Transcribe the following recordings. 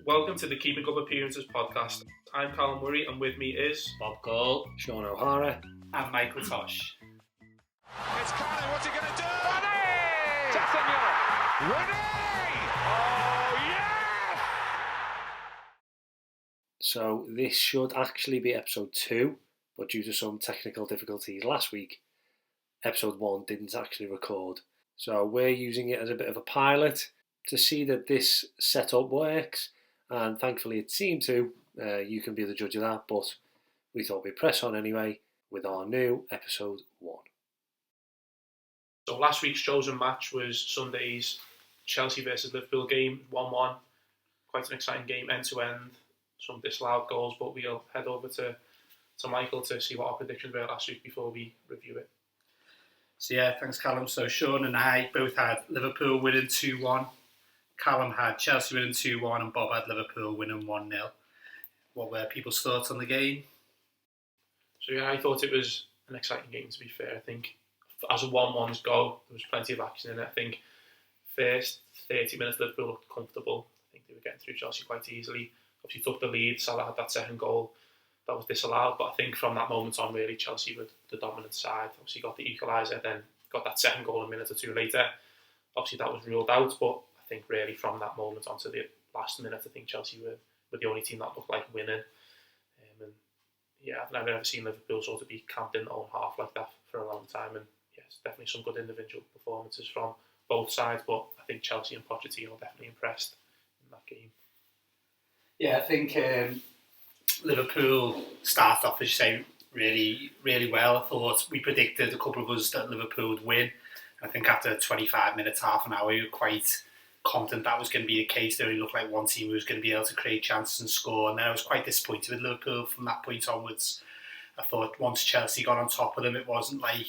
Welcome to the Keeping Up Appearances podcast. I'm Callum Murray and with me is Bob Cole, Sean O'Hara, and Michael Tosh. It's Carney, what's he going to do? Ronnie! Jackson Ronnie! Oh, yes! So this should actually be episode 2, but due to some technical difficulties last week, episode 1 didn't actually record. So we're using it as a bit of a pilot to see that this setup works, and thankfully it seemed to. You can be the judge of that, but we thought we'd press on anyway with our new episode 1. So last week's chosen match was Sunday's Chelsea versus Liverpool game, 1-1. Quite an exciting game, end to end. Some disallowed goals, but we'll head over to Michael to see what our predictions were last week before we review it. So yeah, thanks Callum. So Sean and I both had Liverpool winning 2-1. Callum had Chelsea winning 2-1 and Bob had Liverpool winning 1-0. What were people's thoughts on the game? So yeah, I thought it was an exciting game, to be fair. I think as a 1-1's go, there was plenty of action in it. I think first 30 minutes Liverpool looked comfortable. I think they were getting through Chelsea quite easily. Obviously took the lead, Salah had that second goal that was disallowed, but I think from that moment on really Chelsea were the dominant side. Obviously got the equaliser, then got that second goal a minute or two later. Obviously that was ruled out, but I think really from that moment on to the last minute I think Chelsea were the only team that looked like winning. And yeah, I've never ever seen Liverpool sort of be camped in their own half like that for a long time, and yes, definitely some good individual performances from both sides, but I think Chelsea and Pochettino definitely impressed in that game. Yeah, I think Liverpool started off, as you say, really, really well. I thought we predicted, a couple of us, that Liverpool would win. I think after 25 minutes, half an hour, we were quite confident that was going to be the case. There only looked like one team who was going to be able to create chances and score, and then I was quite disappointed with Liverpool from that point onwards. I thought once Chelsea got on top of them, it wasn't like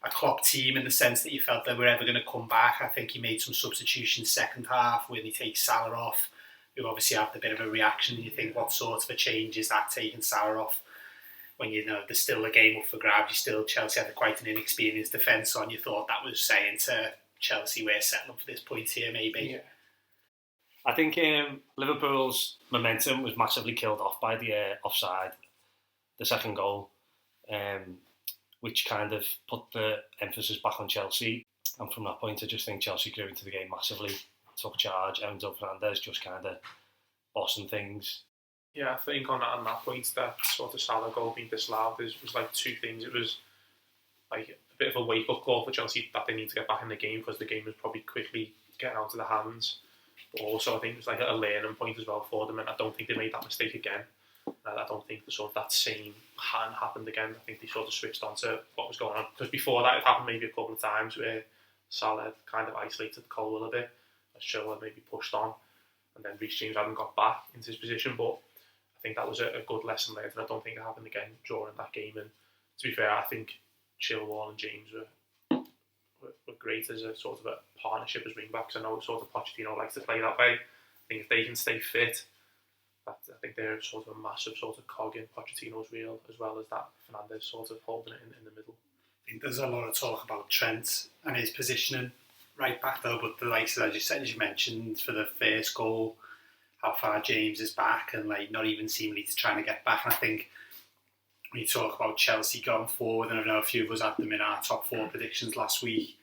a Klopp team in the sense that you felt they were ever going to come back. I think he made some substitutions second half when he takes Salah off, who obviously had a bit of a reaction. You think, what sort of a change is that, taking Salah off when you know there's still a game up for grabs? Chelsea had quite an inexperienced defence on. You thought that was saying to Chelsea, we're setting up for this point here, maybe. Yeah. I think Liverpool's momentum was massively killed off by the offside, the second goal, which kind of put the emphasis back on Chelsea. And from that point, I just think Chelsea grew into the game massively, took charge. Enzo Fernandez just kind of bossing things. Yeah, I think on that point, that sort of Salah goal being disallowed was like two things. It was like a bit of a wake-up call for Chelsea that they need to get back in the game because the game was probably quickly getting out of their hands. But also, I think it was like a learning point as well for them, and I don't think they made that mistake again. I don't think that same happened again. I think they sort of switched on to what was going on. Because before that, it happened maybe a couple of times where Salah had kind of isolated Cole a bit, as Chilwell maybe pushed on, and then Reece James hadn't got back into his position. But I think that was a good lesson learned, and I don't think it happened again during that game. And to be fair, I think Chilwell and James were great as a sort of a partnership as wing backs. I know sort of Pochettino likes to play that way. I think if they can stay fit, I think they're sort of a massive sort of cog in Pochettino's wheel, as well as that Fernandez sort of holding it in the middle. I think there's a lot of talk about Trent and his positioning right back though, but the likes, as you mentioned, for the first goal, how far James is back and like not even seemingly trying to get back. And I think when you talk about Chelsea going forward, and I know a few of us had them in our top 4 predictions last week,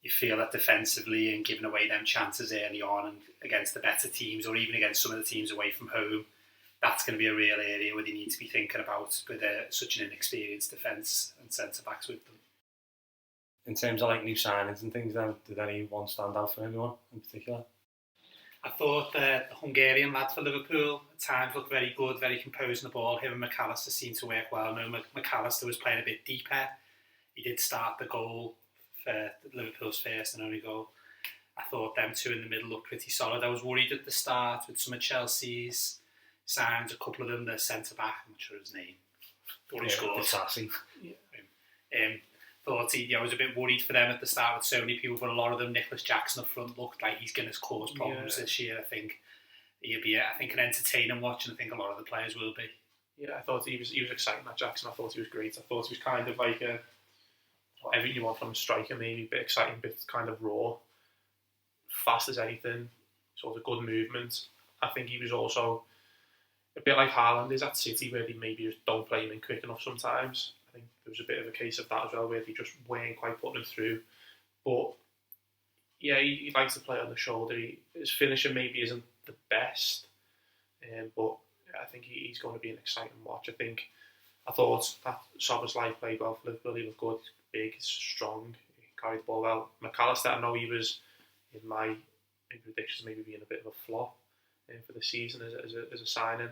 you feel that defensively and giving away them chances early on and against the better teams, or even against some of the teams away from home, that's going to be a real area where they need to be thinking about with such an inexperienced defence and centre-backs with them. In terms of like new signings and things, then, did anyone stand out for anyone in particular? I thought the Hungarian lad for Liverpool at times looked very good, very composed on the ball. Him and McAllister seemed to work well. No, McAllister was playing a bit deeper. He did start the goal for Liverpool's first and only goal. I thought them two in the middle looked pretty solid. I was worried at the start with some of Chelsea's signs, a couple of them, the centre-back, I'm not sure his name, but he scored. Sassy. I was a bit worried for them at the start with so many people, but a lot of them, Nicholas Jackson up front, looked like he's going to cause problems this year. I think he'll be, an entertaining watch, and I think a lot of the players will be. Yeah, I thought he was exciting, that Jackson. I thought he was great. I thought he was kind of like everything you want from a striker, maybe a bit exciting, bit kind of raw, fast as anything, sort of good movement. I think he was also a bit like Haaland is at City, where they maybe just don't play him in quick enough sometimes. I think there was a bit of a case of that as well, where they just weren't quite putting him through. But yeah, he likes to play on the shoulder. His finisher maybe isn't the best, but I think he's going to be an exciting watch. I thought that Szoboszlai played well for Liverpool. He looked good, he's big, he's strong, he carried the ball well. McAllister, I know he was in my predictions maybe being a bit of a flop for the season as a signing.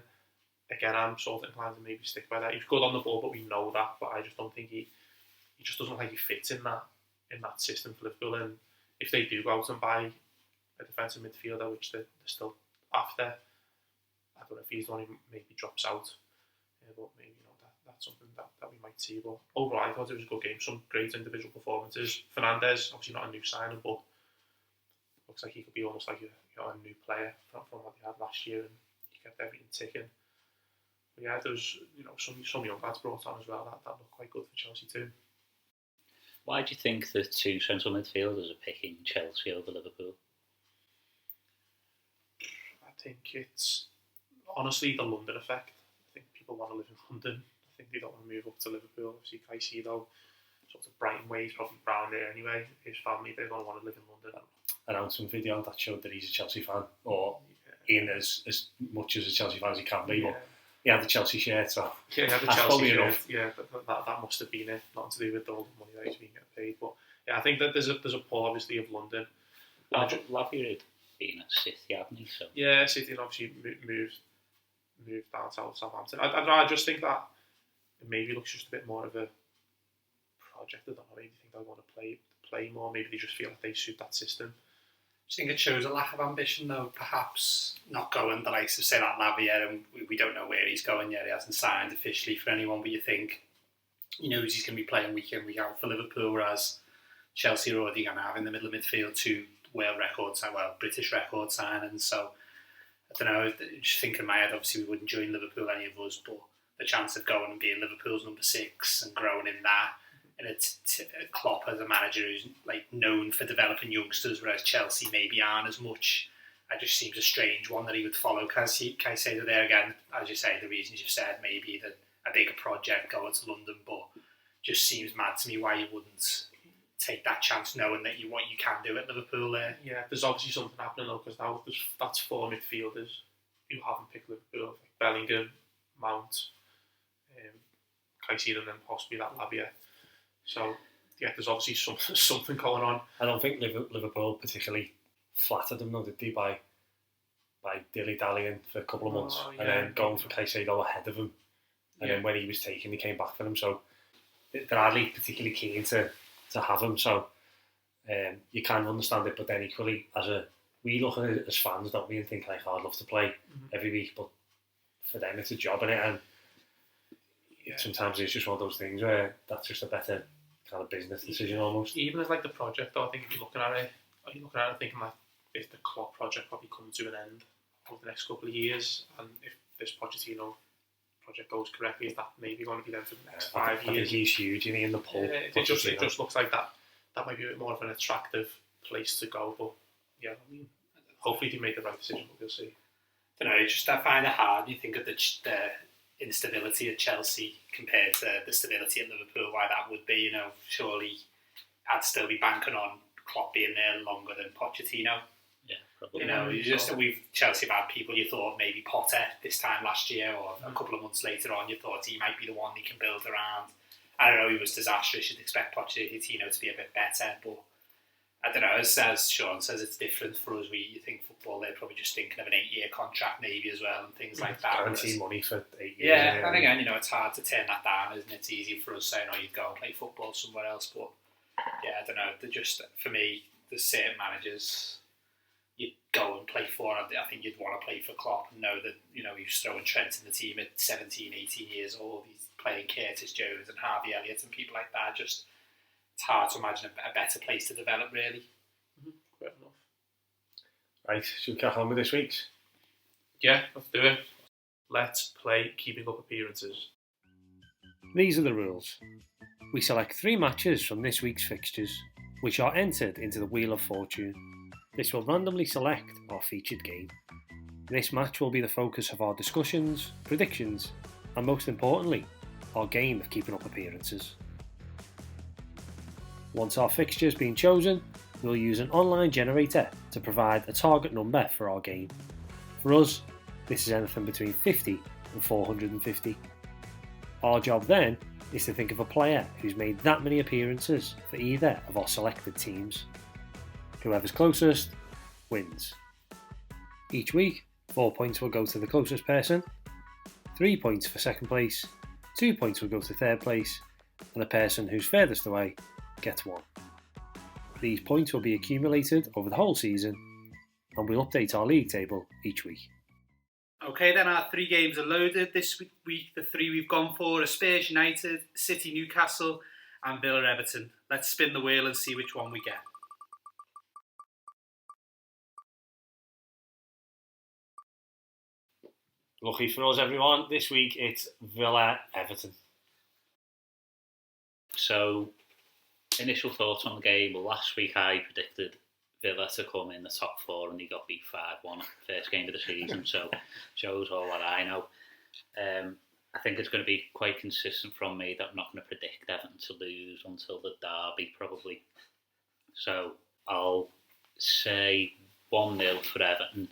Again, I'm sort of inclined to maybe stick by that. He's good on the ball, but we know that. But I just don't think he just doesn't look like he fits in that system for Liverpool. And if they do go out and buy a defensive midfielder, which they're still after, I don't know if he's the one who maybe drops out. But maybe that's something that we might see. But overall, I thought it was a good game. Some great individual performances. Fernandes, obviously not a new signing, but looks like he could be almost like a new player from what they had last year, and he kept everything ticking. But yeah, there's some young lads brought on as well that looked quite good for Chelsea too. Why do you think the two central midfielders are picking Chelsea over Liverpool? I think it's honestly the London effect. I think people want to live in London. I think they don't want to move up to Liverpool. Obviously, Caicedo, sort of Brighton way, he's probably around there anyway. His family, they're going to want to live in London. Announcement video that showed that he's a Chelsea fan, or in as much as a Chelsea fan as he can be. But he had the Chelsea shirt, so yeah, he had the Chelsea shirt. Enough. Yeah, that must have been it. Nothing to do with all the money that he's been getting paid. But yeah, I think that there's a pull obviously of London. Lavia had been at City, hadn't he? So yeah, City obviously moved down south Southampton. I just think that it maybe looks just a bit more of a project. I don't know. Maybe they think they want to play more. Maybe they just feel like they suit that system. I think it shows a lack of ambition, though. Perhaps not going the likes of, say, that Lavia, and we don't know where he's going yet. He hasn't signed officially for anyone, but you think he knows he's going to be playing week in, week out for Liverpool, whereas Chelsea are already going to have in the middle of midfield two British record signings. So I don't know. Just thinking in my head, obviously we wouldn't join Liverpool, any of us, but the chance of going and being Liverpool's number 6 and growing in that. And it's Klopp as a manager who's like known for developing youngsters, whereas Chelsea maybe aren't as much. It just seems a strange one that he would follow. Caicedo there again, as you say, the reasons you've said, maybe that a bigger project going to London, but just seems mad to me why you wouldn't take that chance, knowing that what you can do at Liverpool there. Yeah, there's obviously something happening though, because now that's 4 midfielders who haven't picked Liverpool, like Bellingham, Mount, Caicedo, and then possibly that Lavia. So yeah, there's obviously something going on. I don't think Liverpool particularly flattered them, though, did they, by dilly-dallying for a couple of months and then going for Caicedo ahead of him. And then when he was taken, he came back for him. So they're hardly particularly keen to have him. So you kind of understand it, but then equally, we look at it as fans, don't we, and think like, I'd love to play every week, but for them it's a job, innit? And sometimes it's just one of those things where that's just a better kind of business decision almost. Even as like the project though, I think if you're looking at it thinking that if the Klopp project probably comes to an end over the next couple of years, and if this Pochettino project goes correctly, is that maybe going to be there for the next 5 years? I think he's huge, isn't he, in the poll. It just looks like that might be a bit more of an attractive place to go, but yeah, I mean, hopefully they made the right decision, but we'll see. I don't know, I find it hard. You think of the instability at Chelsea compared to the stability at Liverpool, why that would be, surely I'd still be banking on Klopp being there longer than Pochettino. Yeah, probably. Chelsea have had people you thought maybe Potter this time last year, or a couple of months later on, you thought he might be the one they can build around. I don't know, he was disastrous. You'd expect Pochettino to be a bit better, but I don't know, as Sean says, it's different for us. You think football, they're probably just thinking of an 8-year contract maybe as well, and things like that. Guaranteed money for 8 years. Yeah, and again, it's hard to turn that down, isn't it? It's easy for us saying, you'd go and play football somewhere else, but yeah, I don't know. They're just, for me, there's certain managers you'd go and play for. I think you'd want to play for Klopp and know that, he's throwing Trent in the team at 17, 18 years old. He's playing Curtis Jones and Harvey Elliott and people like that. Just, it's hard to imagine a better place to develop, really. Fair enough. Right, should we crack on with this week's? Yeah, let's do it. Let's play keeping up appearances. These are the rules. We select 3 matches from this week's fixtures, which are entered into the Wheel of Fortune. This will randomly select our featured game. This match will be the focus of our discussions, predictions, and most importantly, our game of keeping up appearances. Once our fixture's been chosen, we'll use an online generator to provide a target number for our game. For us, this is anything between 50 and 450. Our job then is to think of a player who's made that many appearances for either of our selected teams. Whoever's closest wins. Each week, 4 points will go to the closest person, 3 points for second place, 2 points will go to third place, and the person who's furthest away gets 1. These points will be accumulated over the whole season, and we'll update our league table each week. Okay, then our 3 games are loaded this week. The 3 we've gone for are Spurs United, City Newcastle, and Villa Everton. Let's spin the wheel and see which one we get. Lucky for us, everyone, this week it's Villa Everton. So, initial thoughts on the game. Well, last week I predicted Villa to come in the top 4 and they got beat 5-1 first game of the season, so shows all what I know. I think it's going to be quite consistent from me that I'm not going to predict Everton to lose until the derby probably. So I'll say 1-0 for Everton.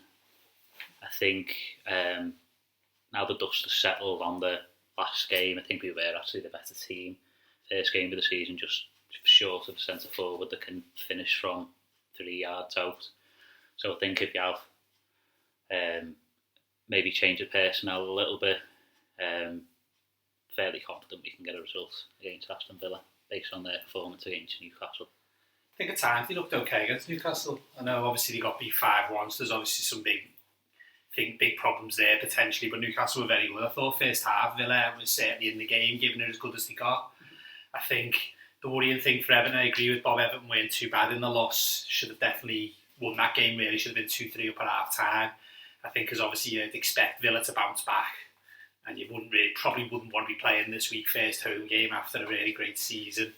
I think now the dust has settled on the last game, I think we were actually the better team. First game of the season, just short of a centre forward that can finish from 3 yards out. So I think if you have maybe change the personnel a little bit, fairly confident we can get a result against Aston Villa based on their performance against Newcastle. I think at times they looked okay against Newcastle. I know obviously they got beat 5-1, so there's obviously some big problems there potentially, but Newcastle were very good. I thought first half Villa was certainly in the game, giving it as good as they got. I think the worrying thing for Everton, I agree with Bob, Everton weren't too bad in the loss. Should have definitely won that game, really. Should have been 2-3 up at half time. I think because obviously you'd expect Villa to bounce back, and you probably wouldn't want to be playing this week first home game after a really great season.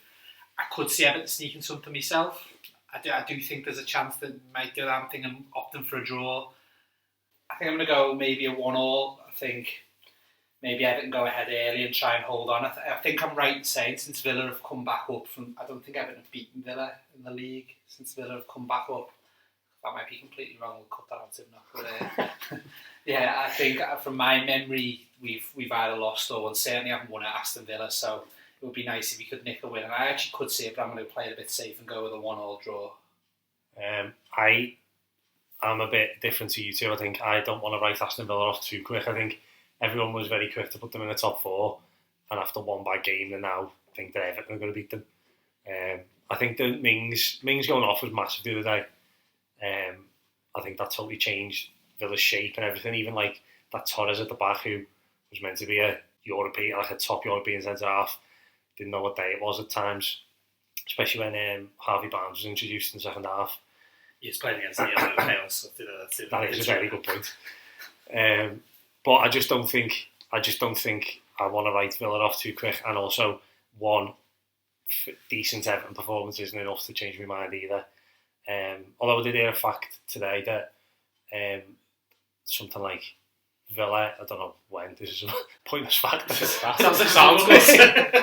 I could see Everton sneaking something myself. I do think there's a chance that might do that. I'm thinking opting for a draw. I think I'm going to go maybe a 1-1. I think maybe Everton go ahead early and try and hold on. I think I'm right in saying since Villa have come back up from... I don't think Everton have beaten Villa in the league since Villa have come back up. That might be completely wrong. We'll cut that out if not. But, yeah, I think from my memory, we've either lost or won. Certainly haven't won at Aston Villa, so it would be nice if we could nick a win. And I actually could see it, but I'm going to play it a bit safe and go with a 1-1 draw. I'm a bit different to you two. I think I don't want to write Aston Villa off too quick. I think everyone was very quick to put them in the top 4, and after one bad game, they now think that Everton are going to beat them. I think the Mings going off was massive the other day. I think that totally changed Villa's shape and everything. Even like that Torres at the back, who was meant to be a European, like a top European centre half, didn't know what day it was at times, especially when Harvey Barnes was introduced in the second half. He's playing against the Yellow Tails. That is a very good point. But I just don't think I want to write Villa off too quick. And also, one decent Everton performance isn't enough to change my mind either. Although I did hear a fact today that something like Villa, I don't know when, this is a pointless fact. Sounds like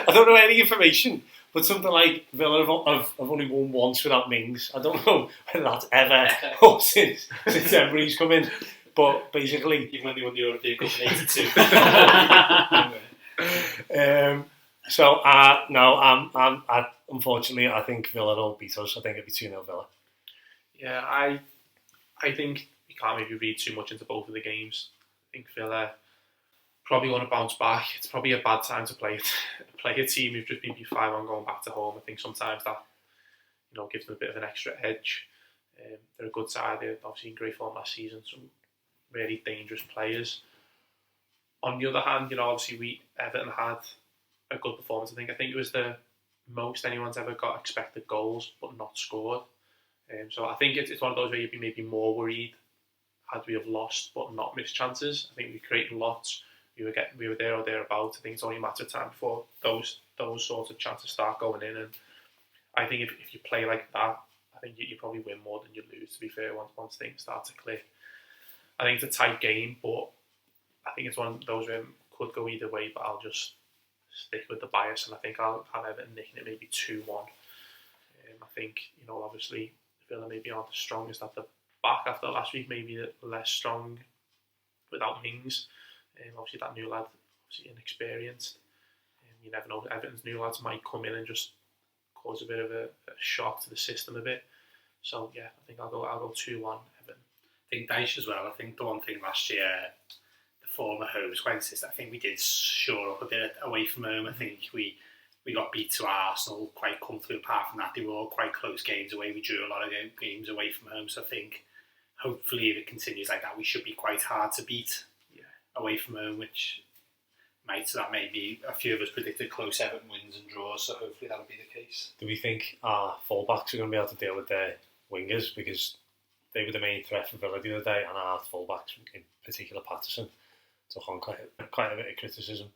I don't know any information, but something like Villa have only won once without Mings. I don't know whether that's ever or since Emery's come in. But basically, you've only won the European Cup in 82. Unfortunately, I think Villa will beat us. I think it'll be 2-0 Villa. Yeah, I think you can't maybe read too much into both of the games. I think Villa probably want to bounce back. It's probably a bad time to play a team who've just been beat 5-1 going back to home. I think sometimes that gives them a bit of an extra edge. They're a good side. They're obviously in great form last season. Some really dangerous players. On the other hand, obviously Everton had a good performance. I think it was the most anyone's ever got expected goals but not scored. So I think it's one of those where you'd be maybe more worried had we have lost but not missed chances. I think we created lots. We were there or thereabouts. I think it's only a matter of time before those sorts of chances start going in. And I think if you play like that, I think you probably win more than you lose. To be fair, once things start to click. I think it's a tight game, but I think it's one of those where it could go either way, but I'll just stick with the bias, and I think I'll have Everton nicking it maybe 2-1. I think, obviously Villa maybe aren't the strongest at the back after last week, maybe less strong without Mings. Obviously that new lad, obviously inexperienced. You never know, Everton's new lads might come in and just cause a bit of a shock to the system a bit. So yeah, I think I'll go 2-1 Everton. I think Dyche as well. I think the one thing last year, the form at home was quite consistent. I think we did shore up a bit away from home. I think we got beat to Arsenal quite comfortably. Apart from that, they were all quite close games away. We drew a lot of games away from home. So I think hopefully if it continues like that, we should be quite hard to beat away from home, which that may be a few of us predicted close Everton wins and draws. So hopefully that'll be the case. Do we think our fullbacks are going to be able to deal with their wingers, because they were the main threat for Villa the other day, and our fullbacks, in particular Patterson, took on quite a bit of criticism.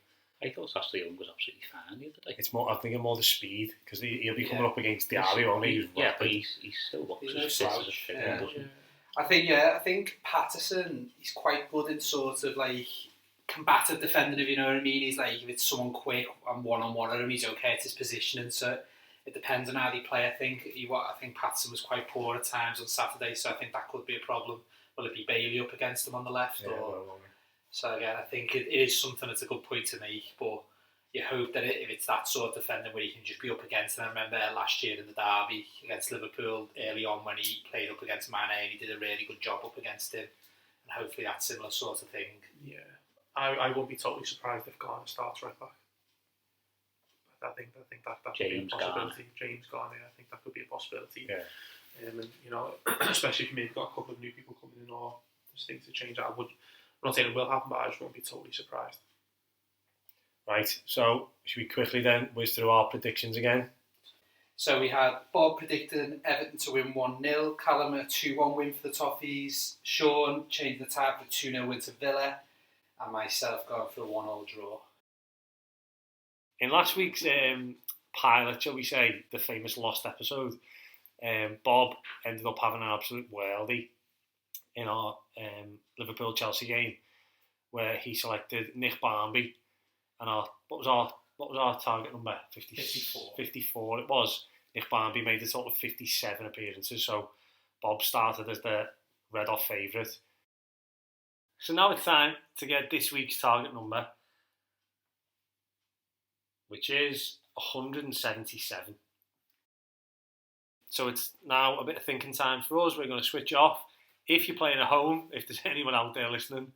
I thought Ashley Young was absolutely fine the other day. It's more, I'm thinking more the speed, because he'll be coming up against Diallo, won't he? But he's still looks He's as no fit as a slouch, fiddle, doesn't he? I think Patterson, he's quite good in sort of like combative defending, if you know what I mean. He's like, if it's someone quick and one-on-one at him, he's okay at his positioning. So it depends on how they play. I think Patterson was quite poor at times on Saturday, so I think that could be a problem. Will it be Bailey up against him on the left? So again, I think it is something that's a good point to make, but you hope that if it's that sort of defending where you can just be up against him. I remember last year in the derby against Liverpool early on when he played up against Mane, and he did a really good job up against him, and hopefully that's similar sort of thing. Yeah, I won't be totally surprised if Garner starts right back. I think that could be a possibility. James Garner, I think that could be a possibility. Yeah. And especially if you maybe got a couple of new people coming in or there's things to change. I'm not saying it will happen, but I just won't be totally surprised. Right, so should we quickly then whiz through our predictions again? So we had Bob predicting Everton to win 1-0, Callum a 2-1 win for the Toffees, Sean changing the type for 2-0 win to Villa, and myself going for a 1-1 draw. In last week's pilot, shall we say, the famous lost episode, Bob ended up having an absolute worldie in our Liverpool-Chelsea game, where he selected Nick Barmby, and what was our target number? 54 it was. Nick Barmby made a total of 57 appearances, so Bob started as the red-hot favourite. So now it's time to get this week's target number, which is 177. So it's now a bit of thinking time for us. We're going to switch off. If you're playing at home, if there's anyone out there listening,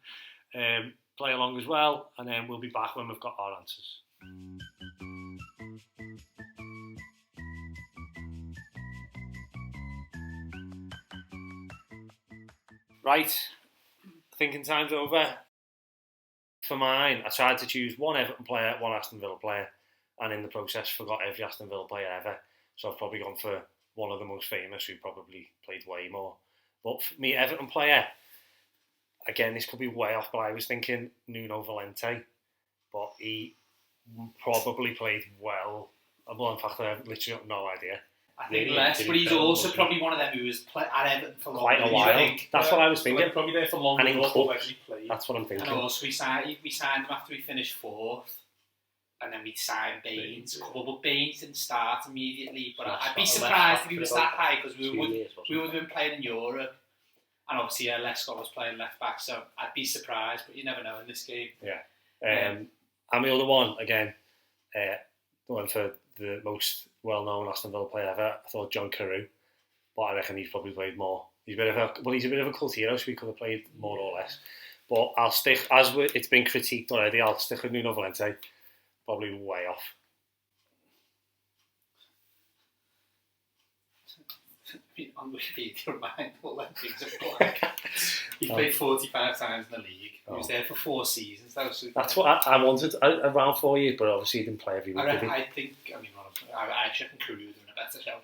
play along as well, and then we'll be back when we've got our answers. Right, thinking time's over. For mine, I tried to choose one Everton player, one Aston Villa player, and in the process forgot every Aston Villa player ever. So I've probably gone for one of the most famous who probably played way more. But for me, Everton player, again, this could be way off, but I was thinking Nuno Valente, but he probably played well. Well, in fact, I have literally got no idea. I think less, but he's also probably one of them who was at Everton for quite a while. That's what I was thinking. Probably there for longer. And in Cup, Cup, that's what I'm thinking. And also we signed him after we finished fourth, and then we signed Baines. But Baines didn't start immediately. But I'd be surprised if he was that high, because we would have been playing in Europe, and obviously Lescott was playing left back, so I'd be surprised. But you never know in this game. Yeah. And the other one again, the one for the most well-known Aston Villa player ever, I thought John Carew, but I reckon he's probably played more. He's a bit of a cult hero, so he could have played more or less. But I'll stick, it's been critiqued already, I'll stick with Nuno Valente, probably way off. On Wikipedia, mine, all them things are black. He played 45 times in the league. He was there for 4 seasons. That's what I wanted, around 4 years, but obviously he didn't play every week. I reckon Carew would have been a better shout.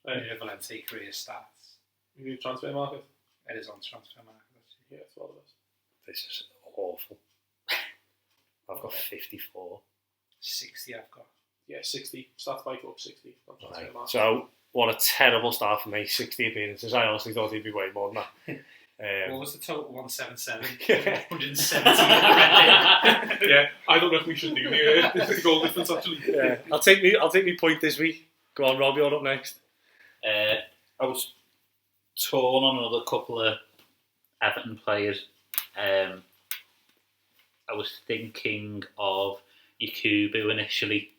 Valente career stats. New transfer market. It is on transfer market. Yeah, it's all of us. This is awful. I've got 54. 60 I've got. Yeah, 60. Stats by club 60. Right. So, what a terrible start for me. 60 appearances. I honestly thought he'd be way more than that. What was the total? 177. Yeah. 117. Yeah, I don't know if we should do the goal difference actually. Yeah, I'll take me point this week. Go on, Rob, you're up next. I was torn on another couple of Everton players. I was thinking of Yakubu initially.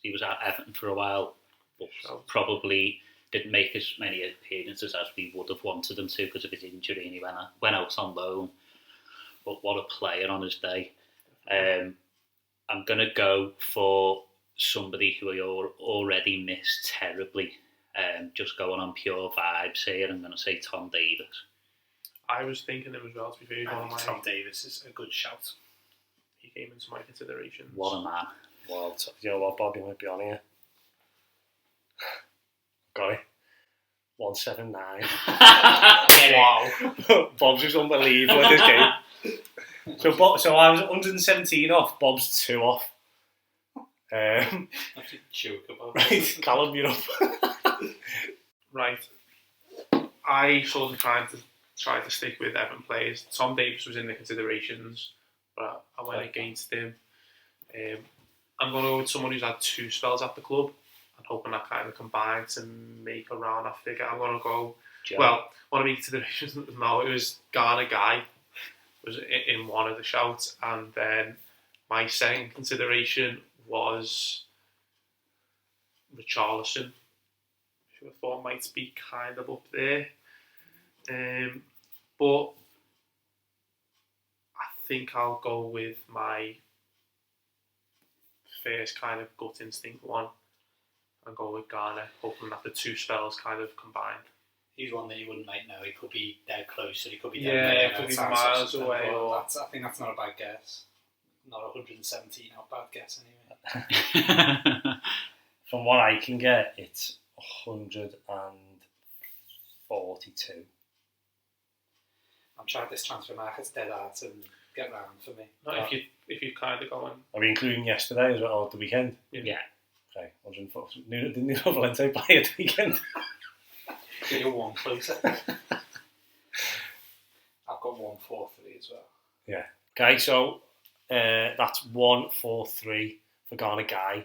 He was at Everton for a while, but probably didn't make as many appearances as we would have wanted him to because of his injury, and he went out on loan. But what a player on his day. I'm going to go for somebody who I already miss terribly. Just going on pure vibes here, I'm going to say Tom Davis. I was thinking him as well, to be fair. Tom Davis is a good shout. He came into my considerations. What a man. Well, you know what, Bob, you might be on here. Got it. 179. Wow. Bob's was unbelievable at this game. So I was 117 off, Bob's 2 off. That's a joke about Right, Callum, you're up. Right. I sort of tried to stick with Everton players. Tom Davis was in the considerations, but I went against him. I'm going to go with someone who's had 2 spells at the club. I'm hoping that kind of combined to make around that figure. I'm going to go... Joe. Well, one of my considerations, no, it was Ghana Guy. Was in one of the shouts, and then my second consideration was Richarlison, who I thought might be kind of up there. But I think I'll go with my first kind of gut instinct one and go with Ghana, hoping that the 2 spells kind of combined. He's one that you wouldn't know. He could be dead close, or he could be Yeah, dead it could be miles away, or- I think that's not a bad guess. Not 117, not a bad guess anyway. From what I can get, it's 142. I'm trying this transfer market's dead hard to get round for me. Not if you kind of going. Are we including yesterday as well, or the weekend? Yeah. Okay, 140. Didn't Nuno Valente buy it the weekend? You're one closer. I've got 143 as well. Yeah. Okay, so that's 143 for Ghana Guy.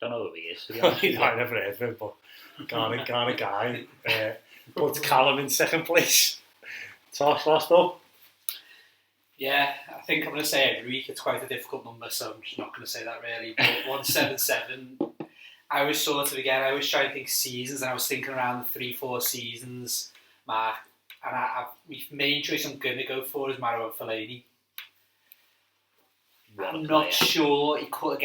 Don't know who he is, to be I honest. never heard of him, but Ghana Guy. Put Callum in second place. Tosh last up. Yeah, I think I'm going to say every week. It's quite a difficult number, so I'm just not going to say that really. But 177, I was sort of, again, I was trying to think seasons, and I was thinking around the 3-4 seasons mark. And my main choice I'm going to go for is Marouane Fellaini. I'm not sure. He could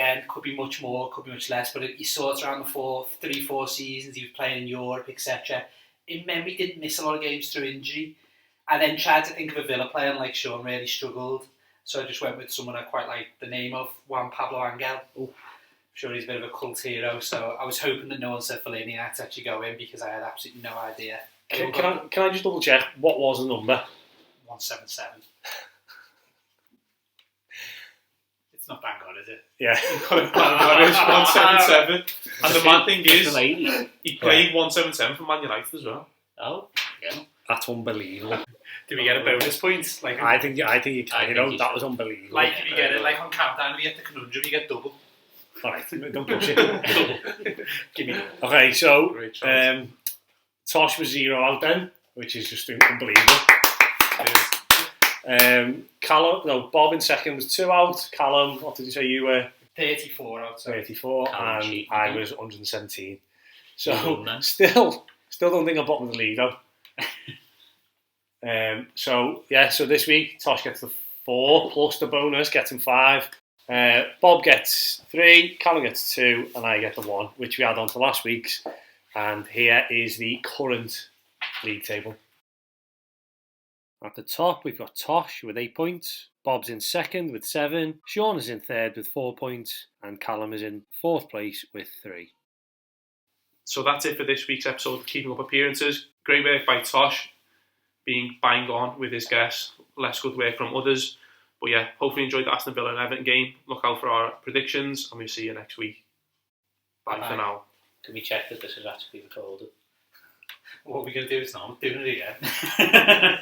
be much more, could be much less, but he sorts around the 3-4 seasons. He was playing in Europe, etc. In memory, didn't miss a lot of games through injury. I then tried to think of a Villa player, and like Sean, really struggled. So I just went with someone I quite like the name of, Juan Pablo Angel. I'm sure he's a bit of a cult hero, so I was hoping that no one said Fellaini and I had to actually go in because I had absolutely no idea. Can I just double check, what was the number? 177. It's not bang on, is it? Yeah. That is 177. And the mad thing is, Fellaini. he played 177 for Man United as well. Oh, yeah. That's unbelievable. Do we get a bonus point? Like, I think you can. I think you That should. was unbelievable. like if you get it, like on Countdown, if you get the conundrum, you get double. Alright, don't push it. Give me Okay, so Great choice. Tosh was 0 out then, which is just unbelievable. Bob in second was 2 out. Callum, what did you say you were? 34 outside. 34, Callum and cheating I again. was 117. Well So done, then. still don't think I'm bottom of the league though. So this week Tosh gets the 4 plus the bonus, gets him 5. Bob gets 3, Callum gets 2, and I get the 1, which we had on to last week's. And here is the current league table. At the top, we've got Tosh with 8 points. Bob's in second with 7. Sean is in third with 4 points. And Callum is in 4th place with 3. So that's it for this week's episode of Keeping Up Appearances. Great work by Tosh, being bang on with his guess. Less good work from others. But yeah, hopefully you enjoyed the Aston Villa and Everton game. Look out for our predictions, and we'll see you next week. Bye for now. Can we check that this is actually recorded? What are we going to do? It's not doing it again.